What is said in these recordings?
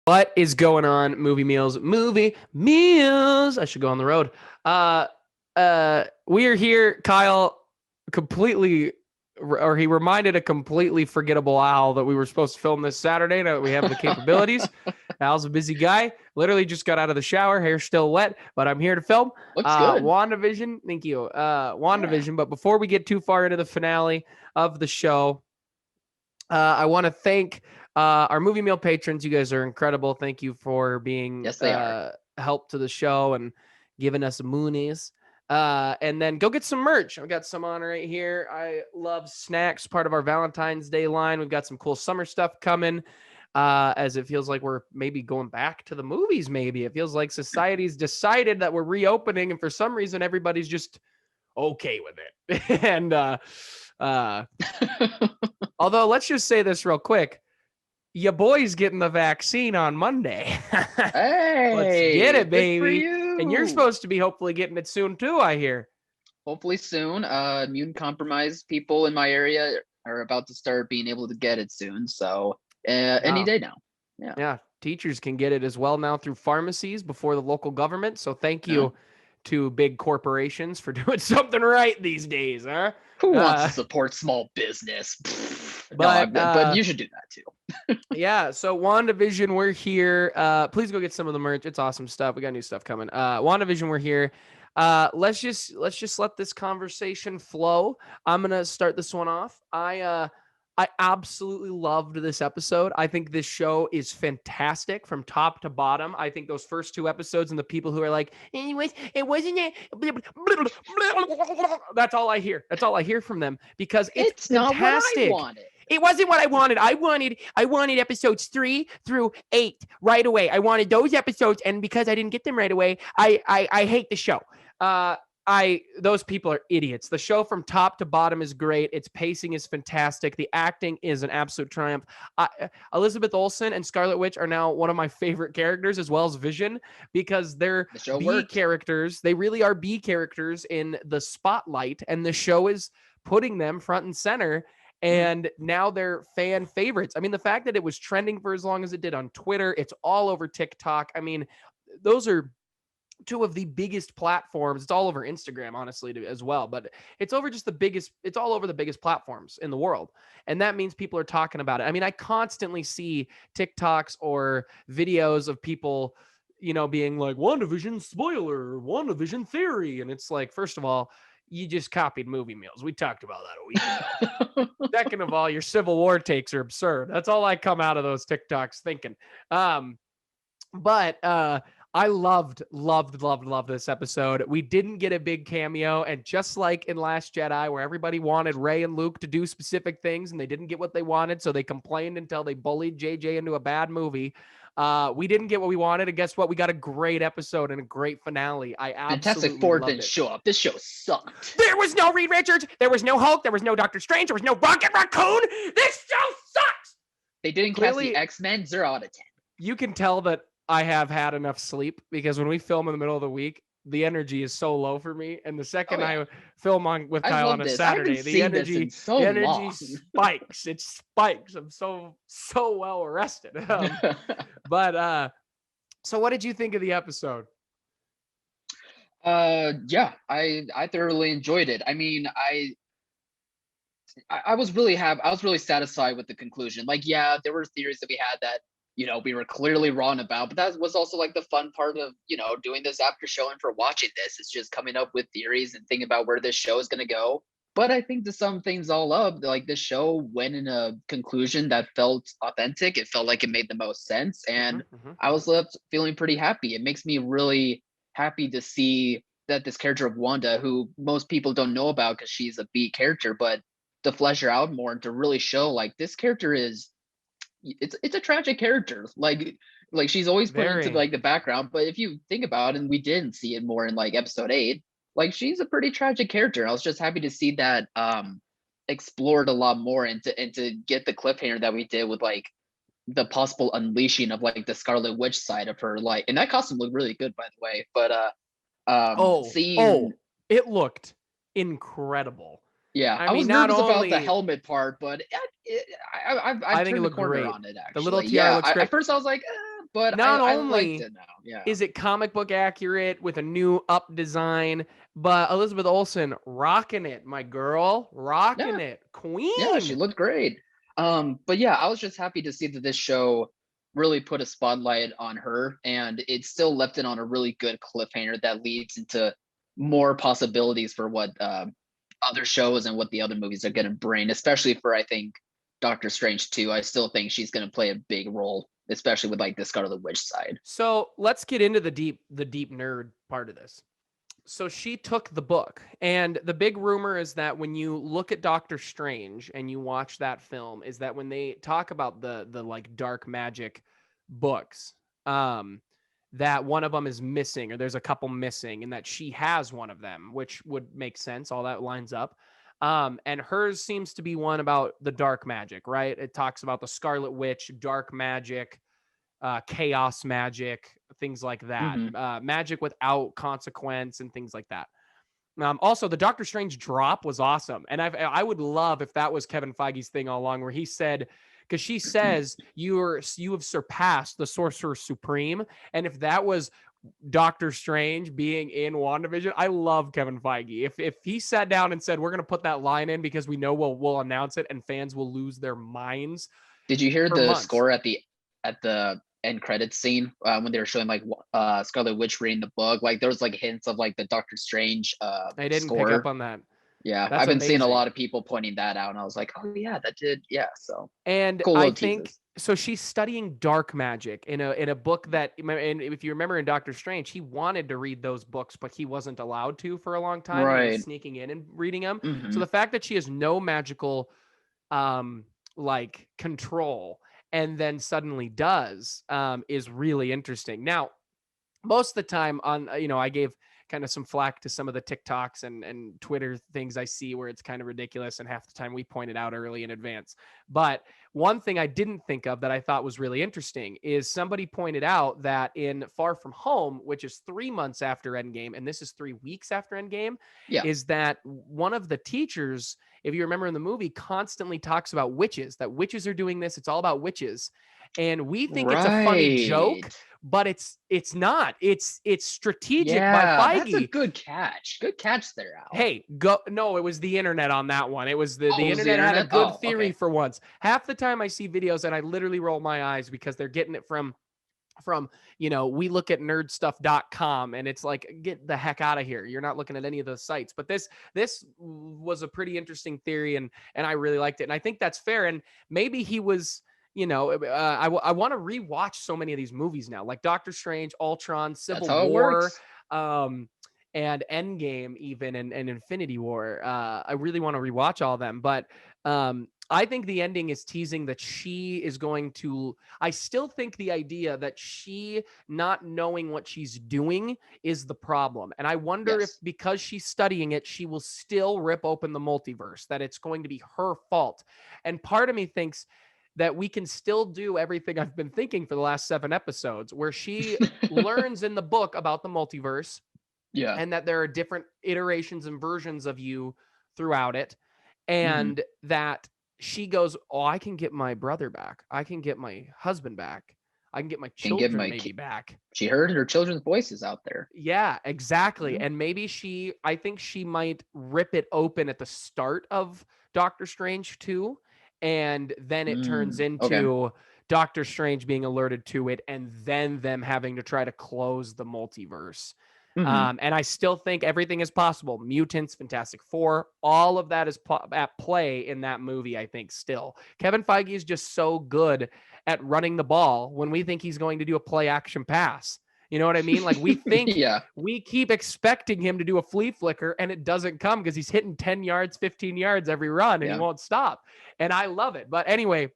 What is going on, movie meals? Movie meals. I should go on the road. We are here. Kyle completely, or he reminded a completely forgettable Al that we were supposed to film this Saturday. Now that we have the capabilities. Al's a busy guy. Literally just got out of the shower. Hair still wet, but I'm here to film. Looks good. WandaVision. Thank you. WandaVision. But before we get too far into the finale of the show, I want to thank our movie meal patrons. You guys are incredible. Thank you for being Yes, they are. help to the show and giving us moonies. And then go get some merch. I've got some on right here. I love snacks, part of our Valentine's Day line. We've got some cool summer stuff coming. As it feels like we're maybe going back to the movies. Maybe it feels like society's decided that we're reopening, and for some reason everybody's just okay with it. And although, let's just say this real quick. Your boy's getting the vaccine on Monday. Hey, let's get it, baby. You. And you're supposed to be hopefully getting it soon too, I hear. Hopefully soon. Immune compromised people in my area are about to start being able to get it soon. So any day now. Yeah. Teachers can get it as well now through pharmacies before the local government. So thank you to big corporations for doing something right these days, huh? Who wants to support small business? But you should do that too. Yeah. So WandaVision, we're here. Please go get some of the merch. It's awesome stuff. We got new stuff coming. WandaVision, we're here. Let's just let this conversation flow. I'm gonna start this one off. I absolutely loved this episode. I think this show is fantastic from top to bottom. I think those first two episodes and the people who are like, it wasn't it. That's all I hear. That's all I hear from them because it's fantastic. Not what I wanted. It wasn't what I wanted. I wanted episodes 3 through 8 right away. I wanted those episodes, and because I didn't get them right away, I hate the show. Those people are idiots. The show from top to bottom is great. Its pacing is fantastic. The acting is an absolute triumph. Elizabeth Olsen and Scarlet Witch are now one of my favorite characters, as well as Vision, because they're B characters. They really are B characters in the spotlight, and the show is putting them front and center. And now they're fan favorites. I mean, the fact that it was trending for as long as it did on Twitter, it's all over TikTok. I mean, those are two of the biggest platforms. It's all over Instagram, honestly, as well. But it's over just it's all over the biggest platforms in the world. And that means people are talking about it. I mean, I constantly see TikToks or videos of people, being like, WandaVision spoiler, WandaVision theory. And it's like, first of all, you just copied movie meals. We talked about that a week ago. Second of all, your Civil War takes are absurd. That's all I come out of those TikToks thinking. But I loved this episode. We didn't get a big cameo. And just like in Last Jedi, where everybody wanted Rey and Luke to do specific things and they didn't get what they wanted, so they complained until they bullied JJ into a bad movie. We didn't get what we wanted, and guess what? We got a great episode and a great finale. I absolutely Fantastic Four loved didn't it. show up. This show sucked. There was no Reed Richards. There was no Hulk. There was no Doctor Strange. There was no Rocket Raccoon. This show sucks. They didn't cast the X-Men. 0 out of 10. You can tell that I have had enough sleep because when we film in the middle of the week, the energy is so low for me. And the second I film with Kyle on a Saturday, the energy spikes. It spikes. I'm so well rested. But so what did you think of the episode? Yeah, I thoroughly enjoyed it. I mean, I was really happy. I was really satisfied with the conclusion. Like, yeah, there were theories that we had that, we were clearly wrong about, but that was also like the fun part of, doing this after show and for watching this. It's just coming up with theories and thinking about where this show is going to go. But I think to sum things all up, like this show went in a conclusion that felt authentic. It felt like it made the most sense. And I was left feeling pretty happy. It makes me really happy to see that this character of Wanda, who most people don't know about because she's a B character, but to flesh her out more and to really show like this character is, it's a tragic character. Like she's always put into like the background, but if you think about it, and we didn't see it more in like episode 8, like she's a pretty tragic character. I was just happy to see that explored a lot more and to get the cliffhanger that we did with like the possible unleashing of like the Scarlet Witch side of her. Like, and that costume looked really good, by the way. But it looked incredible. Yeah, I was nervous about the helmet part, but I think it looked great. On it, actually. The little tiara looks great. At first I was like, but not I liked only it now. Yeah. is it comic book accurate with a new up design, but Elizabeth Olsen rocking it, my girl, rocking Yeah. it, Yeah, she queen. looked great. But yeah, I was just happy to see that this show really put a spotlight on her, and it still left it on a really good cliffhanger that leads into more possibilities for what other shows and what the other movies are going to bring, especially for, I think, Doctor Strange 2. I still think she's going to play a big role, especially with like the Scarlet Witch side. So let's get into the deep nerd part of this. So she took the book, and the big rumor is that when you look at Doctor Strange and you watch that film, is that when they talk about the like dark magic books, that one of them is missing, or there's a couple missing, and that she has one of them, which would make sense. All that lines up. And hers seems to be one about the dark magic, right? It talks about the Scarlet Witch, dark magic, chaos magic, things like that, Mm-hmm. magic without consequence, and things like that. Also, the Doctor Strange drop was awesome, and I would love if that was Kevin Feige's thing all along, where he said, because she says you have surpassed the Sorcerer Supreme, and if that was Doctor Strange being in WandaVision, I love Kevin Feige. If he sat down and said we're gonna put that line in because we know we'll announce it and fans will lose their minds Did you hear for the months. score at the end credits scene when they were showing like Scarlet Witch reading the book? Like there was like hints of like the Doctor Strange I didn't pick up score. on that. Yeah, That's I've been seeing a amazing. lot of people pointing that out, and I was like, oh yeah, that did. Yeah, so And cool I little think teases. so. She's studying dark magic in a book that, and if you remember in Doctor Strange, he wanted to read those books, but he wasn't allowed to for a long time, and he was Right. sneaking in and reading them. So Mm-hmm. the fact that she has no magical, like control, and then suddenly does, is really interesting. Now, most of the time on, I gave kind of some flack to some of the TikToks and Twitter things I see where it's kind of ridiculous, and half the time we point it out early in advance. But one thing I didn't think of that I thought was really interesting is somebody pointed out that in Far From Home, which is 3 months after Endgame, and this is 3 weeks after Endgame, Yeah. is that one of the teachers, if you remember in the movie, constantly talks about witches, that witches are doing this. It's all about witches. And we think it's a funny Right. joke, but it's not. It's strategic by Yeah, that's a Feige. good catch. Good catch there, Al. Hey, go. No, it was the internet on that one. It was Oh, the it was the internet had a internet. good Oh, theory okay. for once. Half the time I see videos and I literally roll my eyes because they're getting it from we look at nerdstuff.com, and it's like, get the heck out of here. You're not looking at any of those sites. But this was a pretty interesting theory, and I really liked it. And I think that's fair. And maybe he was, I want to rewatch so many of these movies now, like Doctor Strange, Ultron, That's Civil how it War, works. and Endgame, even, and Infinity War. I really want to rewatch all of them. But I think the ending is teasing that she is going to. I still think the idea that she not knowing what she's doing is the problem. And I wonder if Yes. because she's studying it, she will still rip open the multiverse, that it's going to be her fault. And part of me thinks that we can still do everything I've been thinking for the last 7 episodes, where she learns in the book about the multiverse, Yeah. and that there are different iterations and versions of you throughout it, Mm-hmm. and that she goes, oh, I can get my brother back, I can get my husband back, I can get my Can give children my maybe back. She heard her children's voices out there. Yeah, exactly. Yeah. And maybe I think she might rip it open at the start of Doctor Strange 2, and then it turns Okay. into Doctor Strange being alerted to it, and then them having to try to close the multiverse. Mm-hmm. And I still think everything is possible. Mutants, Fantastic Four, all of that is at play in that movie, I think, still. Kevin Feige is just so good at running the ball when we think he's going to do a play action pass. You know what I mean? Like Yeah. we keep expecting him to do a flea flicker, and it doesn't come because he's hitting 10 yards, 15 yards every run, and he Yeah. won't stop. And I love it. But anyway,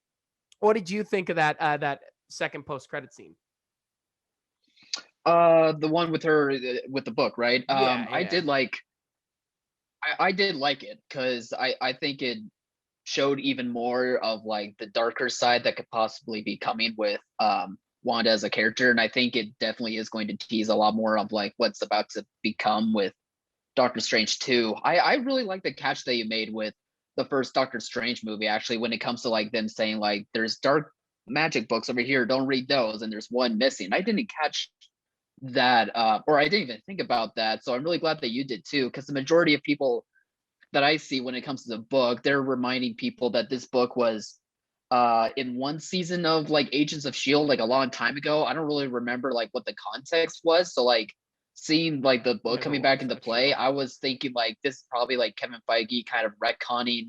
what did you think of that second post credit scene? The one with her with the book, right? Yeah, I yeah. did like I did like it because I think it showed even more of like the darker side that could possibly be coming with Wanda as a character. And I think it definitely is going to tease a lot more of like what's about to become with Doctor Strange 2. I really like the catch that you made with the first Doctor Strange movie, actually, when it comes to like them saying like there's dark magic books over here, don't read those, and there's one missing. I didn't catch that, or I didn't even think about that. So I'm really glad that you did too, because the majority of people that I see when it comes to the book, they're reminding people that this book was in one season of like Agents of Shield, like a long time ago. I don't really remember like what the context was. So like seeing like the book coming back into play, I was thinking like this is probably like Kevin Feige kind of retconning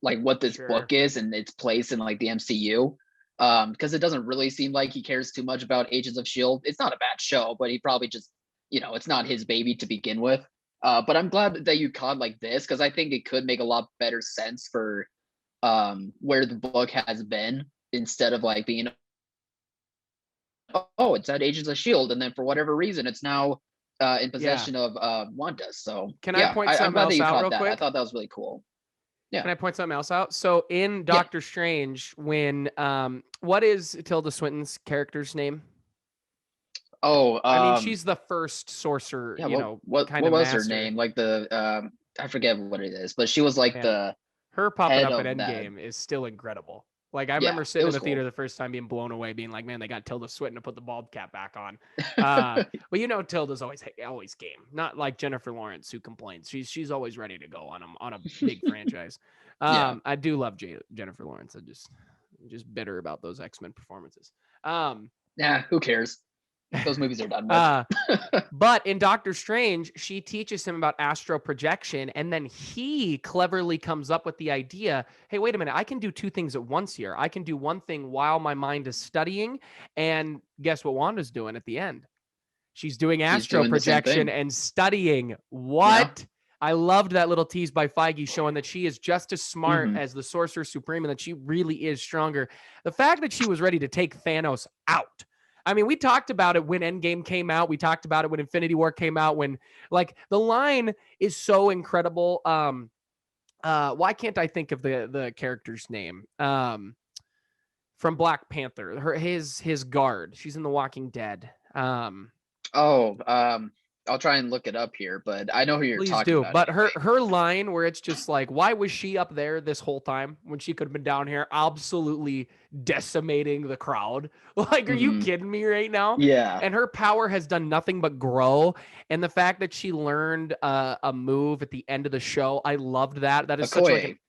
like what this book is and its place in like the MCU. Because it doesn't really seem like he cares too much about Agents of Shield. It's not a bad show, but he probably just, it's not his baby to begin with. But I'm glad that you caught like this, because I think it could make a lot better sense for where the book has been, instead of like being, oh, it's at Agents of Shield, and then for whatever reason it's now in possession of Wanda. So can I point I'm something glad that else you out caught real that. quick? I thought that was really cool. Yeah. Can I point something else out? So in Doctor Strange, when what is Tilda Swinton's character's name? Oh, I mean, she's the first sorcerer, what kind of was master. her name? Like the I forget what it is, but she was like the her popping head up in of that. Endgame is still incredible. Like I remember sitting in the theater the first time being blown away, being like, man, they got Tilda Swinton to put the bald cap back on. Well, Tilda's always game. Not like Jennifer Lawrence, who complains. She's always ready to go on a big franchise. I do love Jennifer Lawrence. I'm just bitter about those X-Men performances. Yeah, who cares? Those movies are done with. But in Doctor Strange, she teaches him about astral projection, and then he cleverly comes up with the idea, hey, wait a minute, I can do two things at once here. I can do one thing while my mind is studying, and guess what Wanda's doing at the end? She's doing astral projection and studying. What? Yeah. I loved that little tease by Feige showing that she is just as smart as the Sorcerer Supreme and that she really is stronger. The fact that she was ready to take Thanos out. I mean, we talked about it when Endgame came out. We talked about it when Infinity War came out, when like the line is so incredible. Why can't I think of the character's name? From Black Panther, his guard. She's in The Walking Dead. I'll try and look it up here, but I know who you're talking about. But anyway. her line where it's just like, why was she up there this whole time when she could have been down here absolutely decimating the crowd? Like, are you kidding me right now? Yeah. And her power has done nothing but grow. And the fact that she learned a move at the end of the show, I loved that. That is such like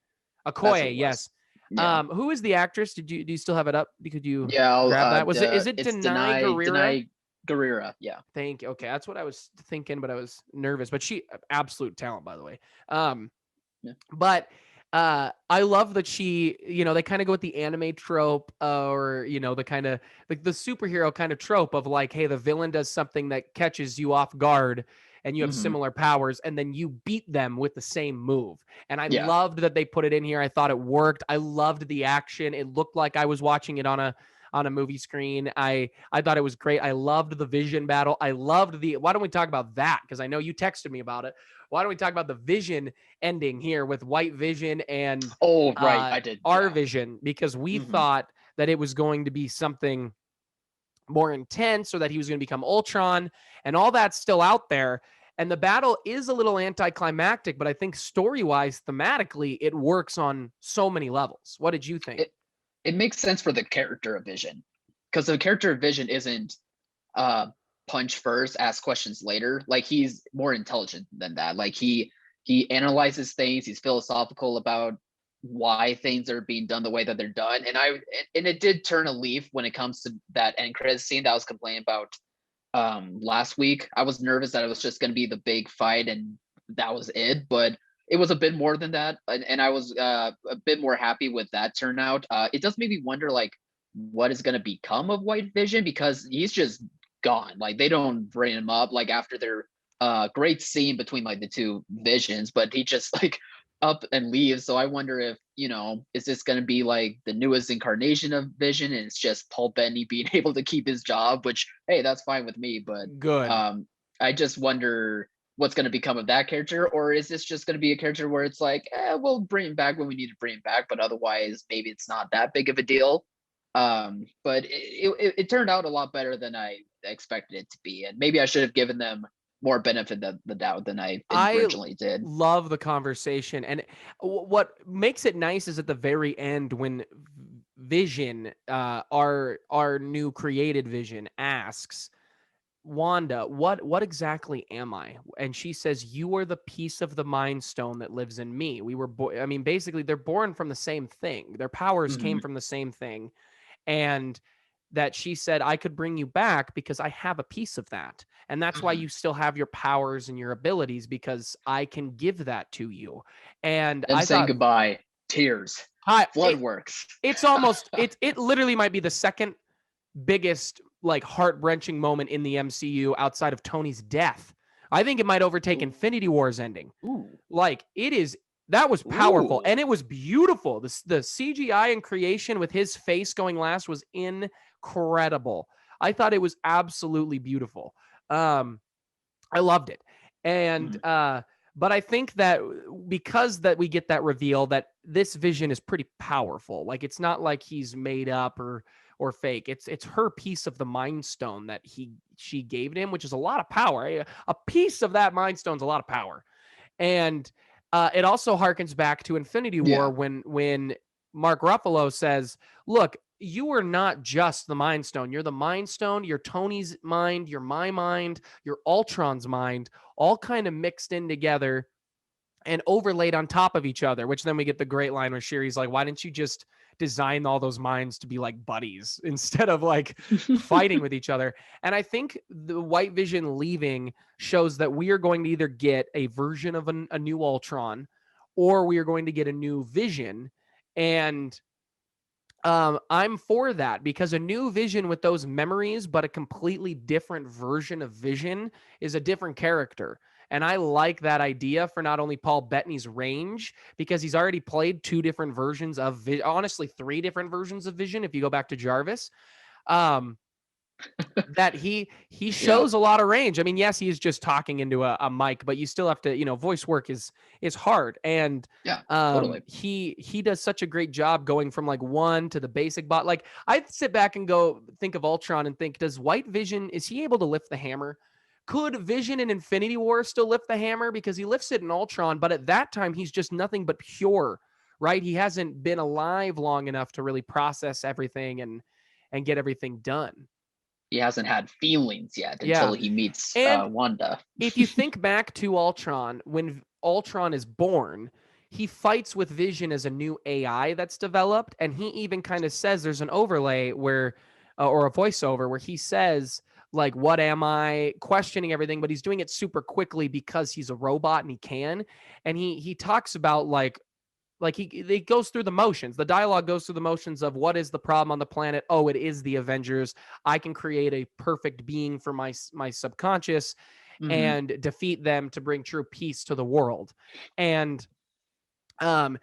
Okoye, yes. Yeah. Who is the actress? Do you still have it up? Could you grab that? Is it Denai Guerrera? Guerrera, yeah. Thank you. Okay, that's what I was thinking, but I was nervous. But she, absolute talent, by the way. But I love that she, they kind of go with the anime trope, or the kind of like the superhero kind of trope of like, hey, the villain does something that catches you off guard, and you have similar powers, and then you beat them with the same move. And I loved that they put it in here. I thought it worked. I loved the action. It looked like I was watching it on a movie screen. I thought it was great. I loved the Vision battle. I loved why don't we talk about that? Because I know you texted me about it. Why don't we talk about the Vision ending here with White Vision and I did. Our Vision, because we thought that it was going to be something more intense, or that he was going to become Ultron, and all that's still out there. And the battle is a little anticlimactic, but I think story-wise, thematically, it works on so many levels. What did you think? It makes sense for the character of Vision, because the character of Vision isn't punch first, ask questions later. Like, he's more intelligent than that. Like, he analyzes things. He's philosophical about why things are being done the way that they're done. And it did turn a leaf when it comes to that end credits scene that I was complaining about last week. I was nervous that it was just going to be the big fight and that was it, but it was a bit more than that, and I was a bit more happy with that turnout. It does make me wonder, like, what is going to become of White Vision, because he's just gone. Like, they don't bring him up like after their great scene between like the two Visions, but he just like up and leaves. So I wonder if, is this going to be like the newest incarnation of Vision, and it's just Paul Bettany being able to keep his job, which, hey, that's fine with me. But good. I just wonder what's going to become of that character, or is this just going to be a character where it's like, we'll bring him back when we need to bring him back, but otherwise maybe it's not that big of a deal. But it turned out a lot better than I expected it to be, and maybe I should have given them more benefit of the doubt than I originally did. Love the conversation, and what makes it nice is at the very end when Vision, our new created Vision, asks Wanda, what exactly am I? And she says, you are the piece of the Mind Stone that lives in me. We were I mean, basically, they're born from the same thing. Their powers came Hmm. from the same thing. And that she said, I could bring you back because I have a piece of that. And that's why Hmm. you still have your powers and your abilities, because I can give that to you. And Them I saying thought, goodbye, tears, hi, Floodworks. it's almost, it literally might be the second biggest, like, heart-wrenching moment in the MCU outside of Tony's death. I think it might overtake Ooh, Infinity War's ending. ooh, Like, it is, that was powerful ooh. and it was beautiful. The CGI and creation with his face going last was incredible. I thought it was absolutely beautiful. Um, I loved it. And Mhm. but I think that because that we get that reveal that this Vision is pretty powerful. Like, it's not like he's made up or fake. It's her piece of the Mind Stone that she gave him, which is a lot of power. A piece of that Mind Stone's a lot of power. And it also harkens back to Infinity War Yeah. when Mark Ruffalo says, "Look, you are not just the Mind Stone. You're the Mind Stone. You're Tony's mind. You're my mind. You're Ultron's mind, all kind of mixed in together and overlaid on top of each other." Which then we get the great line where Shiri's like, "Why didn't you just design all those minds to be like buddies instead of like fighting with each other?" And I think the White Vision leaving shows that we are going to either get a version of a new Ultron, or we are going to get a new Vision. And I'm for that, because a new Vision with those memories, but a completely different version of Vision, is a different character. And I like that idea for not only Paul Bettany's range, because he's already played two different versions of honestly, three different versions of Vision if you go back to Jarvis. Um, that he Yeah. shows a lot of range. I mean, yes, he's just talking into a mic, but you still have to, voice work is hard. And Yeah. Totally. he does such a great job going from like one to the basic bot. Like, I sit back and go think of Ultron and think, does White Vision, is he able to lift the hammer? Could Vision in Infinity War still lift the hammer? Because he lifts it in Ultron, but at that time he's just nothing but pure, right? He hasn't been alive long enough to really process everything and get everything done. He hasn't had feelings yet Yeah. until he meets And Wanda. if you think back to Ultron, when Ultron is born, he fights with Vision as a new AI that's developed. And he even kind of says, there's an overlay where, or a voiceover where he says, like, what am I, questioning everything, but he's doing it super quickly because he's a robot and he can. And he talks about he goes through the motions. The dialogue goes through the motions of, what is the problem on the planet? Oh, it is the Avengers. I can create a perfect being for my subconscious Hmm. and defeat them to bring true peace to the world. And um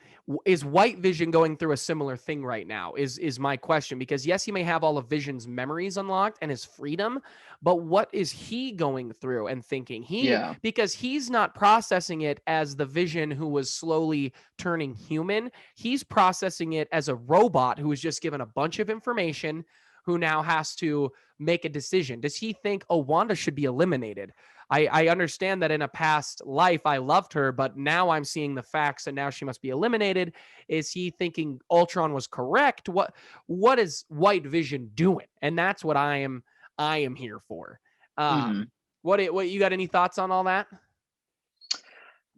is White Vision going through a similar thing right now, is my question, because yes, he may have all of Vision's memories unlocked and his freedom, but what is he going through and thinking? Yeah. Because he's not processing it as the Vision who was slowly turning human. He's processing it as a robot who was just given a bunch of information, who now has to make a decision. Does he think, oh, Wanda should be eliminated? I understand that in a past life I loved her, but now I'm seeing the facts and now she must be eliminated. Is he thinking Ultron was correct? What is White Vision doing? And that's what I am here for. Hmm. What you got any thoughts on all that?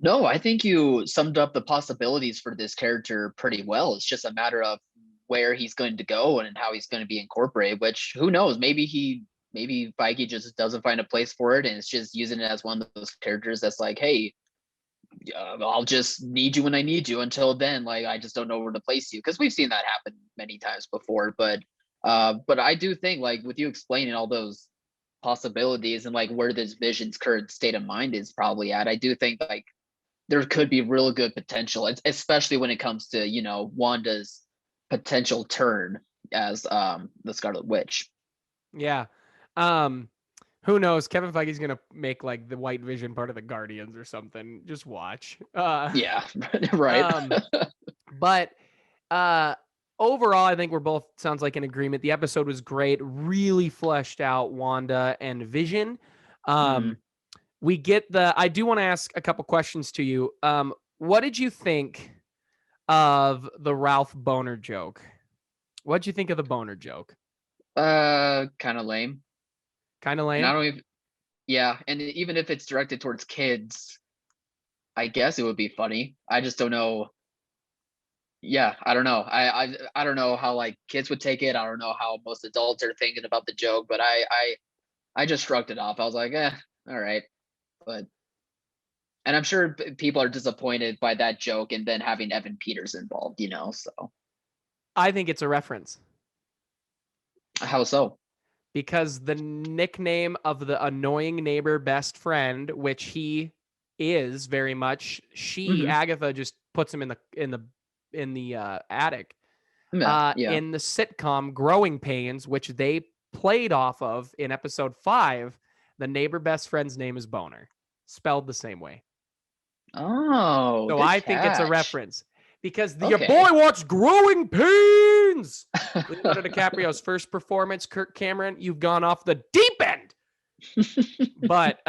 No, I think you summed up the possibilities for this character pretty well. It's just a matter of where he's going to go and how he's going to be incorporated, which who knows? Maybe Feige just doesn't find a place for it and it's just using it as one of those characters that's like, hey, I'll just need you when I need you. Until then, like I just don't know where to place you, because we've seen that happen many times before. But I do think, like with you explaining all those possibilities and like where this Vision's current state of mind is probably at, I do think like there could be real good potential, especially when it comes to Wanda's potential turn as the Scarlet Witch. Yeah. Um, who knows? Kevin Feige's gonna make like the White Vision part of the Guardians or something. Just watch. Yeah, right. Um, but uh overall, I think we're both, sounds like, in agreement. The episode was great, really fleshed out Wanda and Vision. Mhm. Um, we get I do want to ask a couple questions to you. What did you think of the Ralph Boner joke? What'd you think of the boner joke? Kind of lame. Kind of And lame. I don't even, yeah, and even if it's directed towards kids, I guess it would be funny. I just don't know. Yeah, I don't know. I don't know how like kids would take it. I don't know how most adults are thinking about the joke, but I just shrugged it off. I was like, all right. But and I'm sure people are disappointed by that joke and then having Evan Peters involved, so I think it's a reference how so? because the nickname of the annoying neighbor best friend, which he is very much, Hmm. Agatha just puts him in the attic. Yeah, yeah. In the sitcom Growing Pains, which they played off of in episode 5, the neighbor best friend's name is Boner, spelled the same way. Oh, So good I think it's a catch. reference because your boy Okay. watched Growing Pains. Leonardo DiCaprio's first performance. Kirk Cameron, you've gone off the deep end. But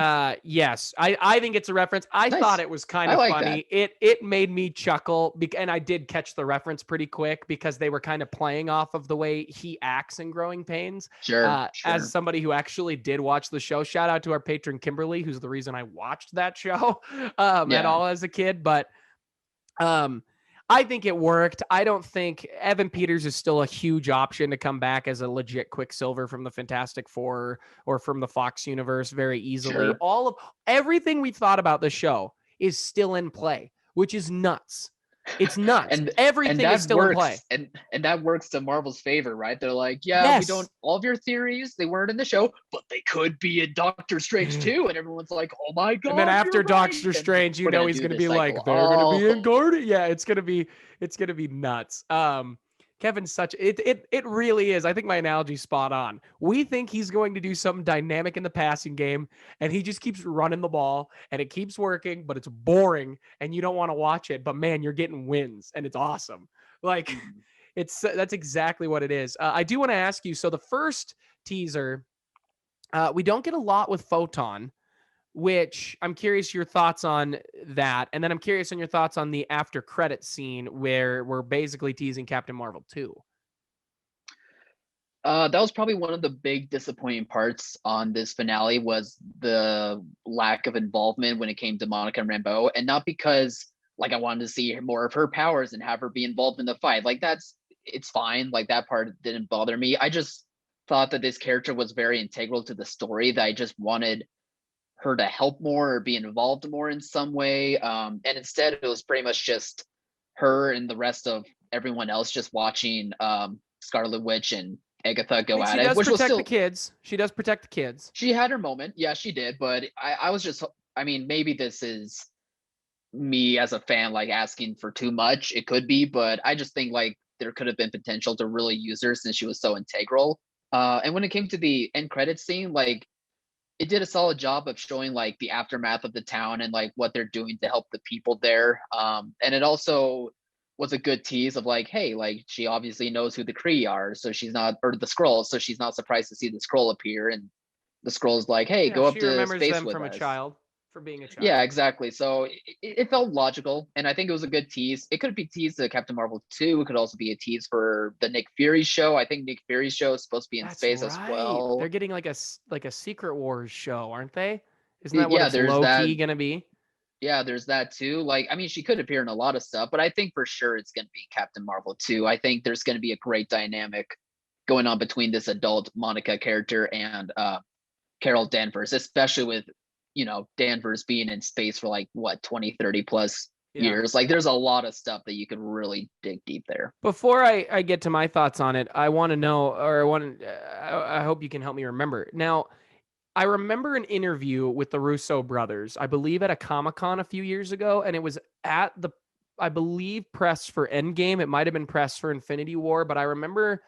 yes, I think it's a reference. I thought Nice. it was kind I of like that. funny. It made me chuckle, and I did catch the reference pretty quick because they were kind of playing off of the way he acts in Growing Pains. Sure, As sure. somebody who actually did watch the show, shout out to our patron Kimberly, who's the reason I watched that show at Yeah. all as a kid. But um, I think it worked. I don't think Evan Peters is still a huge option to come back as a legit Quicksilver from the Fantastic Four or from the Fox universe very easily. Sure. Everything we thought about the show is still in play, which is nuts. It's nuts. and and Everything is that still in play. works and that works to Marvel's favor, right? They're like, yeah, we don't Yes. all of your theories, they weren't in the show, but they could be in Doctor Strange too. And everyone's like, oh my And then god, after you're right. Doctor And Strange, we're gonna he's do gonna this be cycle. like, they're gonna be in Oh, Guardian. Yeah, it's gonna be nuts. Kevin's such it really is. I think my analogy's spot on. We think he's going to do something dynamic in the passing game, and he just keeps running the ball and it keeps working, but it's boring and you don't want to watch it. But man, you're getting wins and it's awesome. Like that's exactly what it is. I do want to ask you. So the first teaser, we don't get a lot with Photon, which I'm curious your thoughts on that. And then I'm curious on your thoughts on the after credit scene where we're basically teasing Captain Marvel 2. that was probably one of the big disappointing parts on this finale was the lack of involvement when it came to Monica and Rambeau, and not because like I wanted to see more of her powers and have her be involved in the fight. Like it's fine. Like that part didn't bother me. I just thought that this character was very integral to the story that I just wanted her to help more or be involved more in some way. And instead, it was pretty much just her and the rest of everyone else just watching Scarlet Witch and Agatha I go mean, at she it, does which was protect the still, kids. She does protect the kids. she had her moment. Yeah, she did. But I was just, I mean, maybe this is me as a fan, like asking for too much. It could be, but I just think like there could have been potential to really use her since she was so integral. And when it came to the end credit scene, like it did a solid job of showing like the aftermath of the town and like what they're doing to help the people there. And it also was a good tease of like, hey, like she obviously knows who the Kree are, so she's not, or the Skrulls, so she's not surprised to see the Skrull appear. And the Skrull's like, hey, Yeah, go up she to remembers space them with from us. for being a Yeah, child. exactly. So it felt logical, and I think it was a good tease. It could be teased to Captain Marvel 2. It could also be a tease for the Nick Fury show. I think Nick Fury's show is supposed to be in That's space as right. They're well. getting like a Secret Wars show, aren't they? Isn't that what Yeah, it's there's low that. key gonna be? Yeah, there's that too. Like, I mean, she could appear in a lot of stuff, but I think for sure it's going to be Captain Marvel 2. I think there's going to be a great dynamic going on between this adult Monica character and Carol Danvers, especially with, Danvers being in space for like what, 20, 30 plus Yeah. years. Like, there's a lot of stuff that you could really dig deep there. Before I get to my thoughts on it, I want to know, or I hope you can help me remember. Now, I remember an interview with the Russo brothers, I believe at a Comic-Con a few years ago, and it was at the, I believe, press for Endgame. It might have been press for Infinity War, but I remember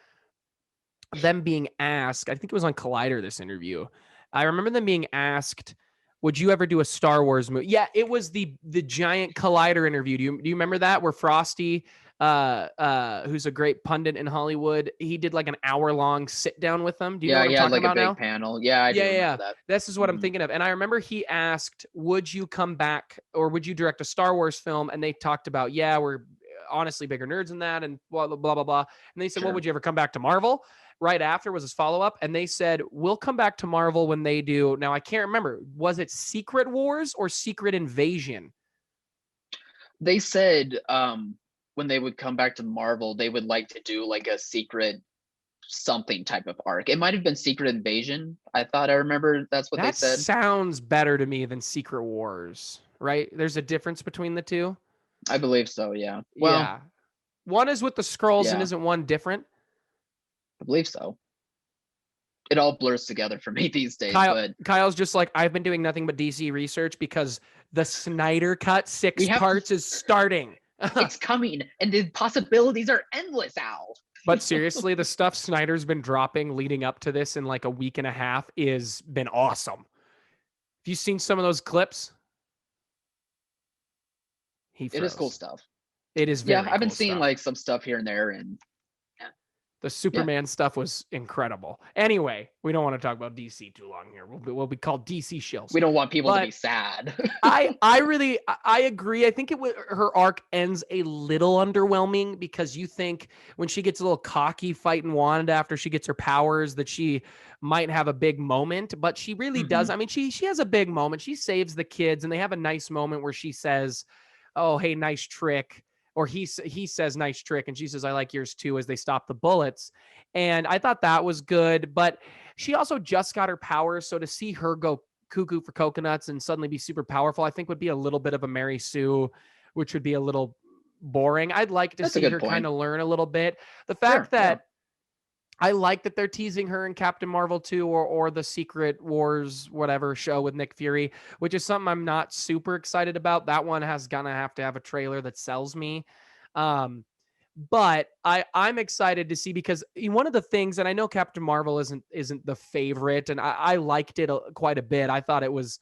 them being asked, I think it was on Collider, this interview. I remember them being asked, would you ever do a Star Wars movie? Yeah, it was the giant Collider interview. Do you remember that where Frosty, who's a great pundit in Hollywood, he did like an hour-long sit down with them? Do you know Yeah, what I'm he had talking like a about big now? panel. Yeah, I do Yeah. remember that. This is what I'm Mhm. thinking of. And I remember he asked, would you come back or would you direct a Star Wars film? And they talked about, yeah, we're honestly bigger nerds than that, and blah, blah, blah, blah, blah. And they said, well, Sure. would you ever come back to Marvel? Right after was his follow-up. And they said, we'll come back to Marvel when they do. Now, I can't remember. Was it Secret Wars or Secret Invasion? They said when they would come back to Marvel, they would like to do like a secret something type of arc. It might have been Secret Invasion. I thought I remember that's what they That said. sounds better to me than Secret Wars, right? There's a difference between the two. I believe so, yeah. Well, Yeah. One is with the scrolls, and yeah, isn't one different? I believe so. It all blurs together for me these days, Kyle but Kyle's just like, I've been doing nothing but DC research because the Snyder Cut we 6 have to, parts is starting. it's coming and the possibilities are endless, Al. But seriously, the stuff Snyder's been dropping leading up to this in like a week and a half is been awesome. Have you seen some of those clips? He It is cool froze. stuff. It is Yeah, very I've been cool seeing stuff. like some stuff here and there, and The Superman stuff was incredible. Anyway, we don't want to talk about DC too long here. We'll be called DC shills. we don't want people to But be sad. I agree. I think her arc ends a little underwhelming because you think when she gets a little cocky fighting Wanda after she gets her powers that she might have a big moment, but she really does. I mean, she has a big moment. She saves the kids, and they have a nice moment where she says, "Oh, hey, nice trick." Or he says nice trick, and she says, "I like yours too," as they stop the bullets. And I thought that was good, but she also just got her powers, so to see her go cuckoo for coconuts and suddenly be super powerful, I think would be a little bit of a Mary Sue, which would be a little boring. I'd like to That's a see good her kind point. of learn a little bit. The Sure, fact yeah. that I like that they're teasing her in Captain Marvel 2 or the Secret Wars, whatever show with Nick Fury, which is something I'm not super excited about. That one has gonna have to have a trailer that sells me. Um, but I'm excited to see because one of the things, and I know Captain Marvel isn't the favorite, and I liked it quite a bit. I thought it was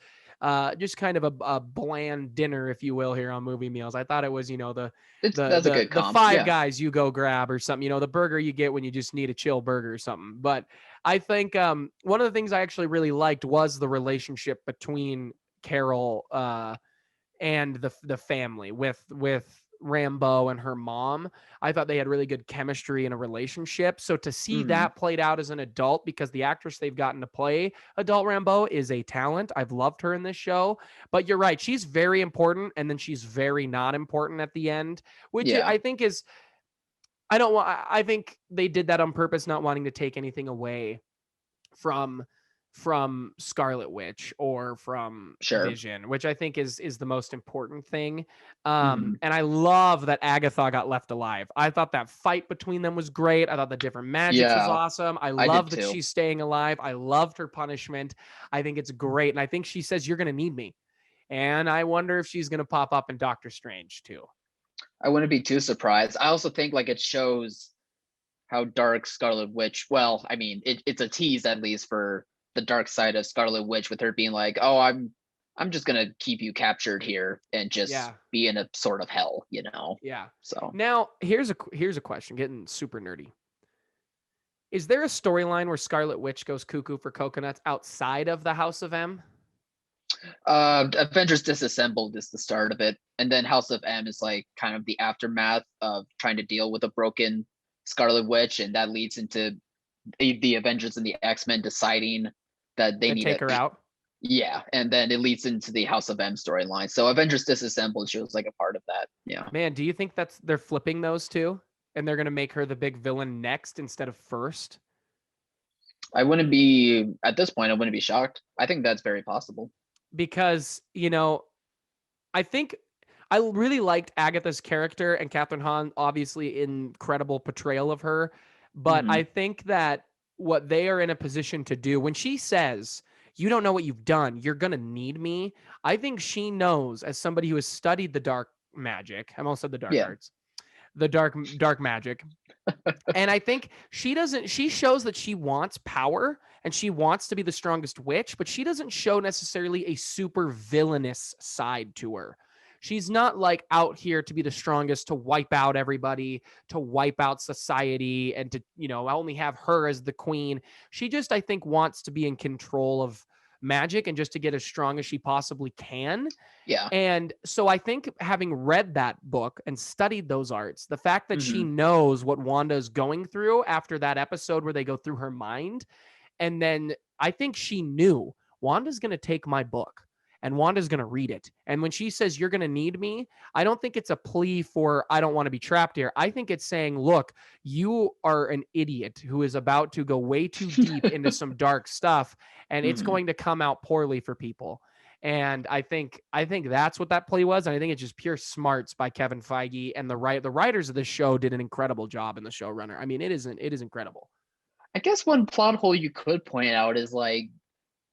just kind of a bland dinner, if you will, here on Movie Meals. I thought it was, the It's the that's a the good the comp. Five Yeah. Guys you go grab or something, the burger you get when you just need a chill burger or something. But I think one of the things I actually really liked was the relationship between Carol and the family with Rambo and her mom. I thought they had really good chemistry in a relationship. So to see hmm that played out as an adult, because the actress they've gotten to play adult Rambo is a talent. I've loved her in this show. But you're right, she's very important, and then she's very not important at the end, which Yeah, I think is I don't want. I think they did that on purpose, not wanting to take anything away from Scarlet Witch or from sure. Vision, which I think is the most important thing. hmm And I love that Agatha got left alive. I thought that fight between them was great. I thought the different magics was Yeah, awesome. I I did love that too. she's staying alive. I loved her punishment. I think it's great. And I think she says, "You're going to need me." And I wonder if she's going to pop up in Doctor Strange too. I wouldn't be too surprised. I also think like it shows how dark Scarlet Witch. Well, I mean, it's a tease at least for the dark side of Scarlet Witch, with her being like, "Oh, I'm just gonna keep you captured here and just Yeah. be in a sort of hell." Yeah. So Now, here's a question, getting super nerdy. Is there a storyline where Scarlet Witch goes cuckoo for coconuts outside of the House of M? Avengers Disassembled is the start of it, and then House of M is like kind of the aftermath of trying to deal with a broken Scarlet Witch, and that leads into the Avengers and the X-Men deciding that they To need take a her out? yeah, and then it leads into the House of M storyline. So Avengers Disassembled shows like a part of that. Yeah, Man, do you think they're flipping those two and they're going to make her the big villain next instead of first? I wouldn't be at this point. I wouldn't be shocked. I think that's very possible. Because, I think I really liked Agatha's character and Catherine Hahn, obviously incredible portrayal of her. But hmm I think that what they are in a position to do when she says, "You don't know what you've done, you're going to need me." I think she knows, as somebody who has studied the dark magic, I almost said the dark Yeah, arts, the dark magic. And I think she shows that she wants power and she wants to be the strongest witch, but she doesn't show necessarily a super villainous side to her. She's not like out here to be the strongest, to wipe out everybody, to wipe out society, and to, only have her as the queen. She just, I think, wants to be in control magic and just to get as strong as she possibly can. Yeah. And so I think having read that book and studied those arts, the fact that she Mhm. knows what Wanda is going through after that episode where they go through her mind, and then I think she knew Wanda's going to take my book and Wanda's going to read it. And when she says, you're going to need me, I don't think it's a plea for, I don't want to be trapped here. I think it's saying, look, you are an idiot who is about to go way too deep into some dark stuff, and it's Mhm. going to come out poorly for people. And I think that's what that play was. And I think it's just pure smarts by Kevin Feige, and the writers of the show did an incredible job in the showrunner. I mean, it is incredible. I guess one plot hole you could point out is like,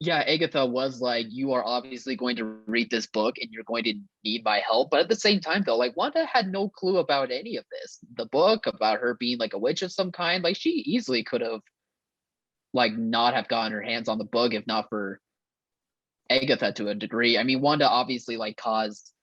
yeah, Agatha was like, you are obviously going to read this book and you're going to need my help. But at the same time, though, like Wanda had no clue about any of this. The book about her being like a witch of some kind, like she easily could have like not have gotten her hands on the book if not for Agatha to a degree. I mean, Wanda obviously like caused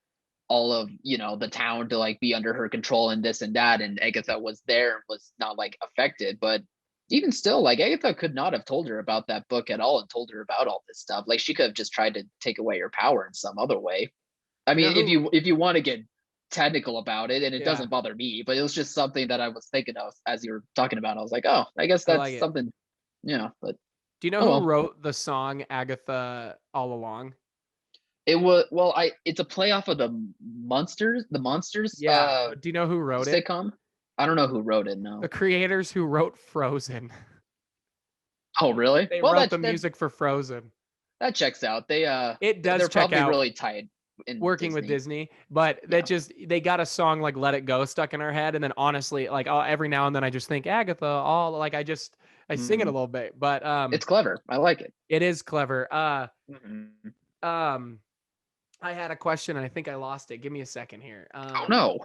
all of the town to like be under her control and this and that, and Agatha was there and was not like affected. But even still, like Agatha could not have told her about that book at all and told her about all this stuff. Like she could have just tried to take away her power in some other way. I You know mean, if who? you want to get technical about it, and it Yeah, doesn't bother me, but it was just something that I was thinking of as you were talking about. I was like, oh, I guess I like that's it. something. But Do you know oh who well. wrote the song Agatha All Along? It was well, I it's a play off of the Monsters Yeah, but do you know who wrote it? sitcom. I don't know who wrote it. The No. creators who wrote Frozen. Oh, really? They Well, wrote the that music for Frozen. that checks out. It does They're check probably out really tied in working with Disney. Disney, but Yeah. they got a song like Let It Go stuck in our head. And then honestly, like every now and then I just think Agatha, all like I sing it a Mhm. little bit, but It's clever. I like it. it is clever. Mhm. Um, I had a question and I think I lost it. Give me a second here. Oh no!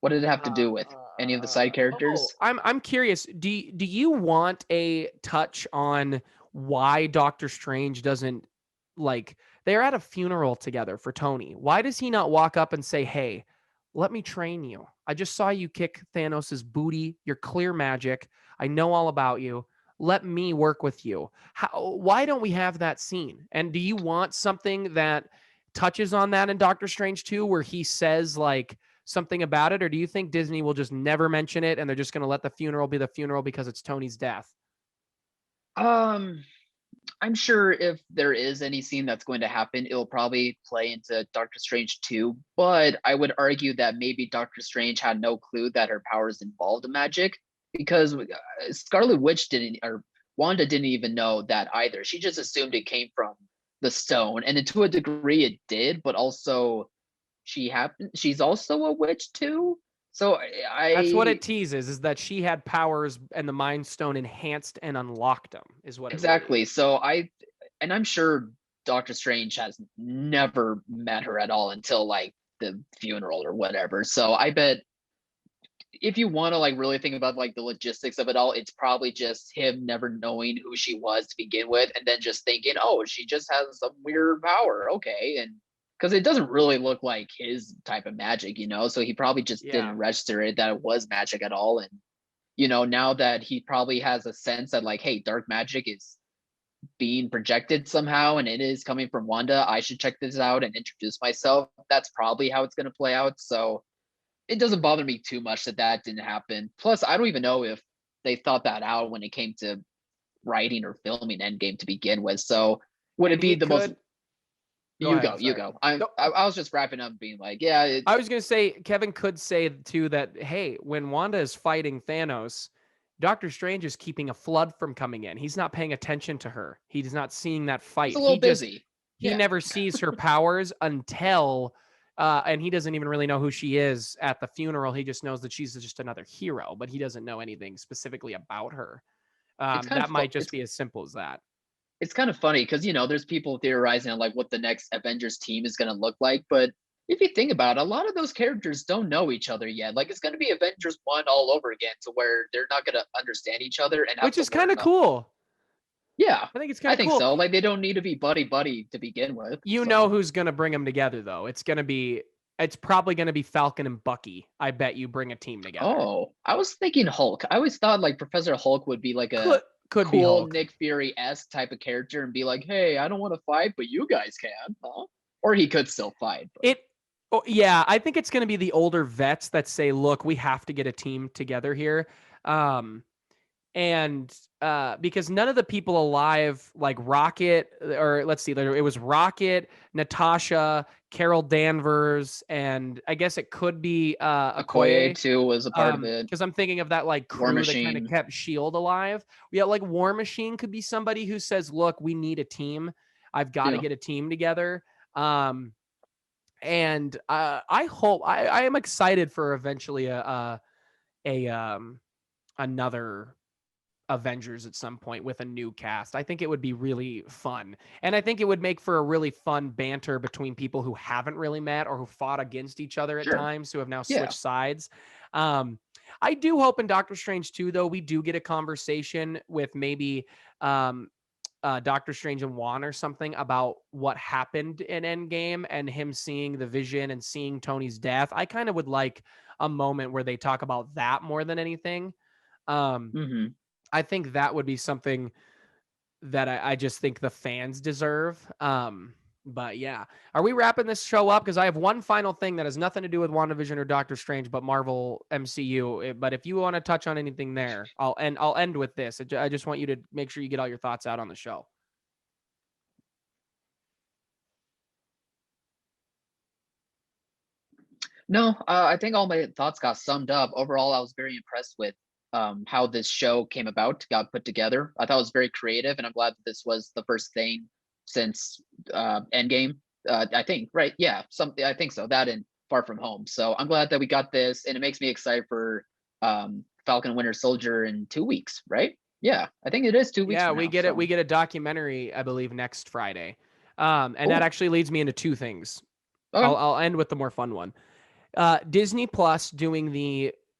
What did it have to do with any of the side Oh, characters? I'm curious. Do you want a touch on why Doctor Strange doesn't like they're at a funeral together for Tony? Why does he not walk up and say, "Hey, let me train you. I just saw you kick Thanos's booty. You're clear magic. I know all about you. Let me work with you." Why don't we have that scene? And do you want something that touches on that in Doctor Strange 2 where he says like something about it, or do you think Disney will just never mention it and they're just going to let the funeral be the funeral because it's Tony's death? Um, I'm sure if there is any scene that's going to happen, it'll probably play into Doctor Strange 2. But I would argue that maybe Doctor Strange had no clue that her powers involved magic because Scarlet Witch didn't, or Wanda didn't even know that either. She just assumed it came from the stone, and to a degree it did. But also, she's also a witch too. So That's what I it teases, is that she had powers and the Mind Stone enhanced and unlocked them, is what it really exactly. is. So I'm sure Doctor Strange has never met her at all until like the funeral or whatever. So I bet if you want to like really think about like the logistics of it all, it's probably just him never knowing who she was to begin with, and then just thinking, oh, she just has some weird power. Okay. And because it doesn't really look like his type of magic. So he probably just Yeah. didn't register it that it was magic at all. And now that he probably has a sense that like, hey, dark magic is being projected somehow and it is coming from Wanda, I should check this out and introduce myself. That's probably how it's going to play out. So it doesn't bother me too much that didn't happen. Plus, I don't even know if they thought that out when it came to writing or filming Endgame to begin with. So would And it be he the most? could go You ahead. go, I'm you sorry. go. No, I was just wrapping up, being like, yeah, I was going to say, Kevin could say too that, hey, when Wanda is fighting Thanos, Doctor Strange is keeping a flood from coming in. He's not paying attention to her. He's not seeing that he's fight. a little busy. He Yeah, never sees her powers until and he doesn't even really know who she is at the funeral. He just knows that she's just another hero, but he doesn't know anything specifically about her. it's kind That of might just be as simple as that. it's kind of funny because there's people theorizing on like what the next Avengers team is going to look like, but if you think about it, a lot of those characters don't know each other yet. Like it's going to be Avengers 1 all over again, to where they're not going to understand each other and have Which to is kind learn. of cool. Yeah, I think it's kind I of think cool. so. Like they don't need to be buddy buddy to begin with. You know So who's going to bring them together, though. It's probably going to be Falcon and Bucky. I bet you bring a team together. I was thinking Hulk. I always thought like Professor Hulk would be like Could Could be cool Hulk. Nick Fury-esque type of character and be like, hey, I don't want to fight, but you guys can, huh? Or he could still fight. But... Yeah, I think it's going to be the older vets that say, look, we have to get a team together here. And because none of the people alive, like Rocket, or let's see, it was Rocket, Natasha, Carol Danvers, and I guess it could be Okoye Okoye. too was a part of it. Because I'm thinking of that like War crew that kind of Machine. kept Shield alive. Yeah, like War Machine could be somebody who says, "Look, we need a team. I've got to Yeah. get a team together." And I hope I am excited for eventually a another Avengers at some point with a new cast. I think it would be really fun. And I think it would make for a really fun banter between people who haven't really met or who fought against each other at Sure. times, who have now Yeah. switched sides. I do hope in Doctor Strange 2, though, we do get a conversation with maybe Doctor Strange and Juan or something about what happened in Endgame and him seeing the vision and seeing Tony's death. I kind of would like a moment where they talk about that more than anything. Mm-hmm. I think that would be something that I just think the fans deserve. But yeah, are we wrapping this show up? Because I have one final thing that has nothing to do with WandaVision or Doctor Strange, but Marvel MCU. But if you want to touch on anything there, I'll end with this. I just want you to make sure you get all your thoughts out on the show. No, I think all my thoughts got summed up. Overall, I was very impressed with how this show came about, got put together. I thought it was very creative, and I'm glad that this was the first thing since Endgame. I think, right? Yeah, something. I think so. That and Far From Home. So I'm glad that we got this, and it makes me excited for Falcon and Winter Soldier in 2 weeks, right? Yeah, I think it is 2 weeks Yeah, from we now. get it. We So get a documentary, I believe, next Friday. And that cool. actually leads me into two things. Okay. I'll end with the more fun one. Disney Plus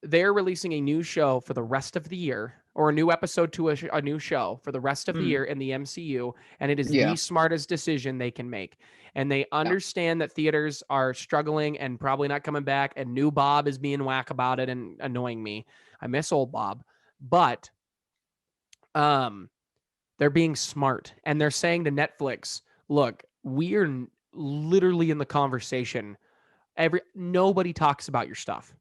they're releasing a new show for the rest of the year, or a new episode to a new show for the rest of the Mm, year in the MCU, and it is the yeah. smartest decision they can make. And they Yeah. understand that theaters are struggling and probably not coming back, and new Bob is being whack about it and annoying me. I miss old Bob, but um, they're being smart and they're saying to Netflix, "Look, we are literally in the conversation. Nobody talks about your stuff.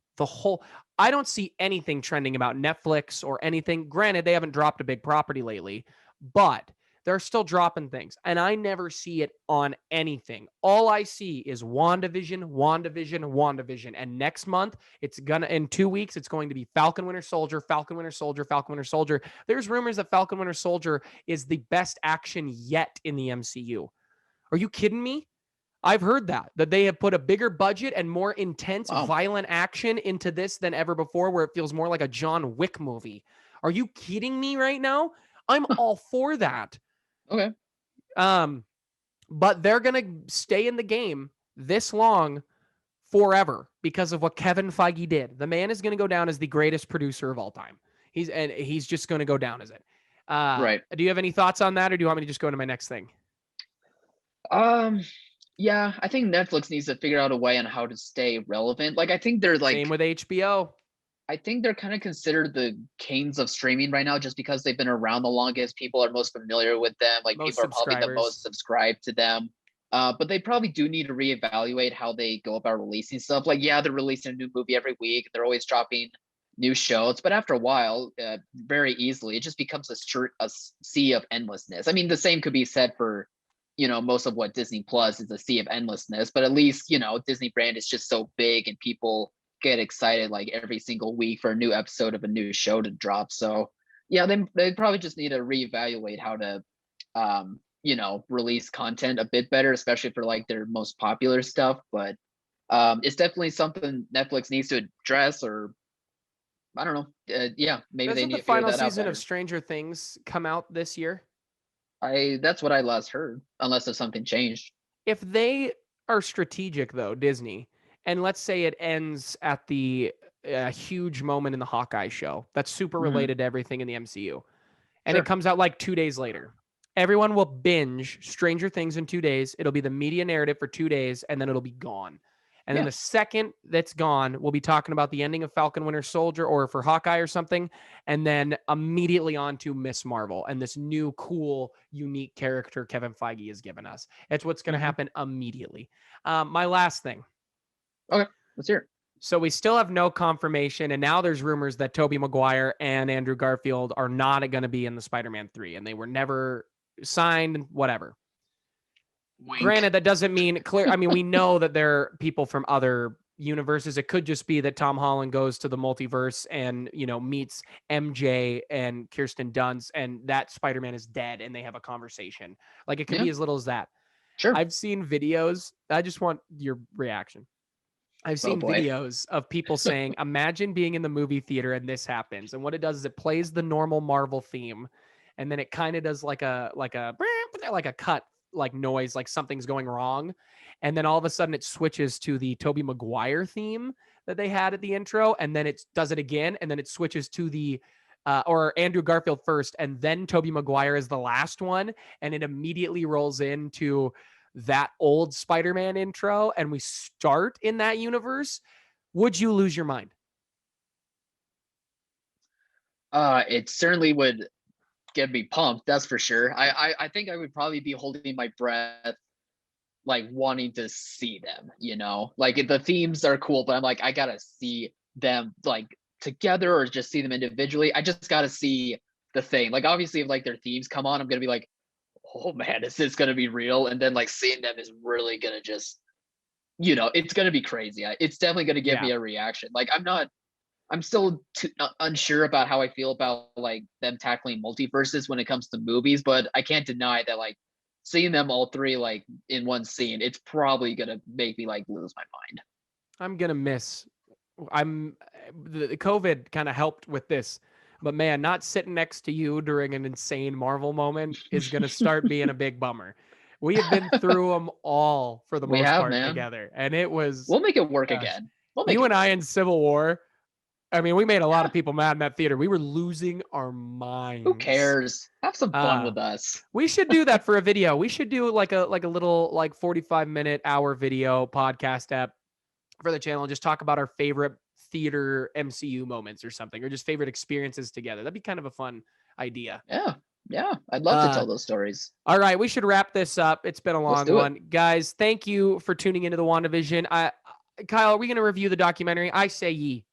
I don't see anything trending about Netflix or anything. Granted, they haven't dropped a big property lately, but they're still dropping things. And I never see it on anything. All I see is WandaVision, WandaVision, WandaVision. And next month, in 2 weeks, it's going to be Falcon Winter Soldier, Falcon Winter Soldier, Falcon Winter Soldier. There's rumors that Falcon Winter Soldier is the best action yet in the MCU. Are you kidding me? I've heard that they have put a bigger budget and more intense, Wow. violent action into this than ever before, where it feels more like a John Wick movie. Are you kidding me right now? I'm all for that. Okay. But they're going to stay in the game this long forever because of what Kevin Feige did. The man is going to go down as the greatest producer of all time. He's just going to go down as it. Right. Do you have any thoughts on that, or do you want me to just go into my next thing? Yeah, I think Netflix needs to figure out a way on how to stay relevant. Like, I think they're Same with HBO. I think they're kind of considered the kings of streaming right now just because they've been around the longest. People are most familiar with them. Like, Most people are probably the subscribers. most subscribed to them. But they probably do need to reevaluate how they go about releasing stuff. Like, yeah, they're releasing a new movie every week. They're always dropping new shows. But after a while, very easily, it just becomes a sea of endlessness. I mean, the same could be said for, most of what Disney Plus is, a sea of endlessness. But at least, Disney brand is just so big and people get excited like every single week for a new episode of a new show to drop. So yeah, they probably just need to reevaluate how to release content a bit better, especially for like their most popular stuff. But it's definitely something Netflix needs to address, or I don't know. Yeah, maybe they Doesn't need the to figure final that out season better. of Stranger Things come out this year? That's what I last heard, unless if something changed. If they are strategic, though, Disney, and let's say it ends at the huge moment in the Hawkeye show that's super Mm-hmm. related to everything in the MCU, and it Sure. comes out like 2 days later, everyone will binge Stranger Things in 2 days. It'll be the media narrative for 2 days, and then it'll be gone. And then the second that's gone, we'll be talking about the ending of Falcon Winter Soldier or for Hawkeye or something. And then immediately on to Miss Marvel and this new, cool, unique character Kevin Feige has given us. It's what's going to happen immediately. My last thing. Okay, let's hear it. So we still have no confirmation, and now there's rumors that Tobey Maguire and Andrew Garfield are not going to be in the Spider-Man 3, and they were never signed, whatever. Wink. Granted, that doesn't mean clear. I mean, we know that they're people from other universes. It could just be that Tom Holland goes to the multiverse and, you know, meets MJ and Kirsten Dunst, and that Spider-Man is dead, and they have a conversation. Like, it could be as little as that. Sure. I've seen videos. I just want your reaction. I've seen videos of people saying, imagine being in the movie theater and this happens. And what it does is it plays the normal Marvel theme. And then it kind of does like a cut, like noise, like something's going wrong. And then all of a sudden it switches to the Tobey Maguire theme that they had at the intro. And then it does it again. And then it switches to the, or Andrew Garfield first. And then Tobey Maguire is the last one. And it immediately rolls into that old Spider-Man intro and we start in that universe. Would you lose your mind? It certainly would get me pumped, that's for sure. I think I would probably be holding my breath, like wanting to see them, you know, like the themes are cool, but I'm like, I gotta see them like together or just see them individually. I just gotta see the thing. Like obviously if like their themes come on, I'm gonna be like, oh man, is this gonna be real? And then like seeing them is really gonna just, you know, it's gonna be crazy. It's definitely gonna give me a reaction. Like I'm still unsure about how I feel about like them tackling multiverses when it comes to movies, but I can't deny that like seeing them all three like in one scene, it's probably gonna make me like lose my mind. I'm gonna miss. The COVID kind of helped with this. But man, not sitting next to you during an insane Marvel moment is going to start being a big bummer. We have been through them all for the most part together. And it was... We'll make it work again. You and I in Civil War, I mean, we made a lot of people mad in that theater. We were losing our minds. Who cares? Have some fun with us. We should do that for a video. We should do like a little like 45-minute hour video podcast app for the channel and just talk about our favorite theater MCU moments or something, or just favorite experiences together. That'd be kind of a fun idea. Yeah, I'd love to tell those stories. All right, we should wrap this up. It's been a long one. Guys, thank you for tuning into the WandaVision. Kyle, are we going to review the documentary? I say ye.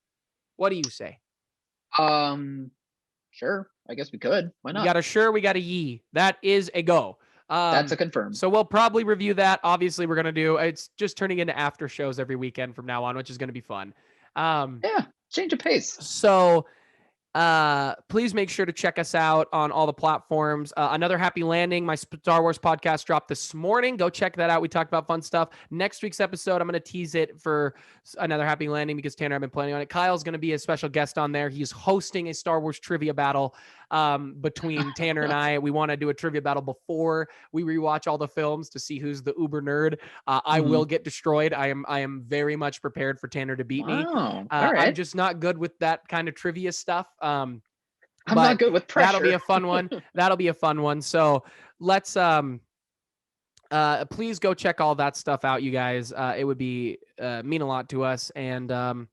What do you say? Sure. I guess we could. Why not? We got a sure, we got a ye. That is a go. That's a confirm. So we'll probably review that. Obviously, we're going to do, it's just turning into after shows every weekend from now on, which is going to be fun. Yeah, change of pace. So please make sure to check us out on all the platforms. Another Happy Landing, my Star Wars podcast dropped this morning. Go check that out. We talked about fun stuff. Next week's episode, I'm going to tease it for Another Happy Landing because Tanner, I've been planning on it. Kyle's going to be a special guest on there. He's hosting a Star Wars trivia battle between Tanner and I. We want to do a trivia battle before we rewatch all the films to see who's the uber nerd. I will get destroyed. I am very much prepared for Tanner to beat me. All right. I'm just not good with that kind of trivia stuff. I'm not good with pressure. That'll be a fun one. That'll be a fun one. So let's please go check all that stuff out, you guys. It would be mean a lot to us. And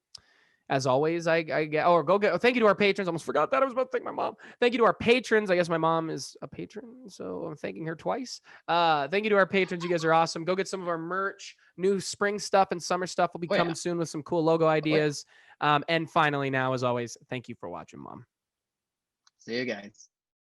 as always, thank you to our patrons. Almost forgot that. I was about to thank my mom. Thank you to our patrons. I guess my mom is a patron, so I'm thanking her twice. Thank you to our patrons. You guys are awesome. Go get some of our merch. New spring stuff and summer stuff will be coming soon with some cool logo ideas. And finally, now, as always, thank you for watching, Mom. See you guys.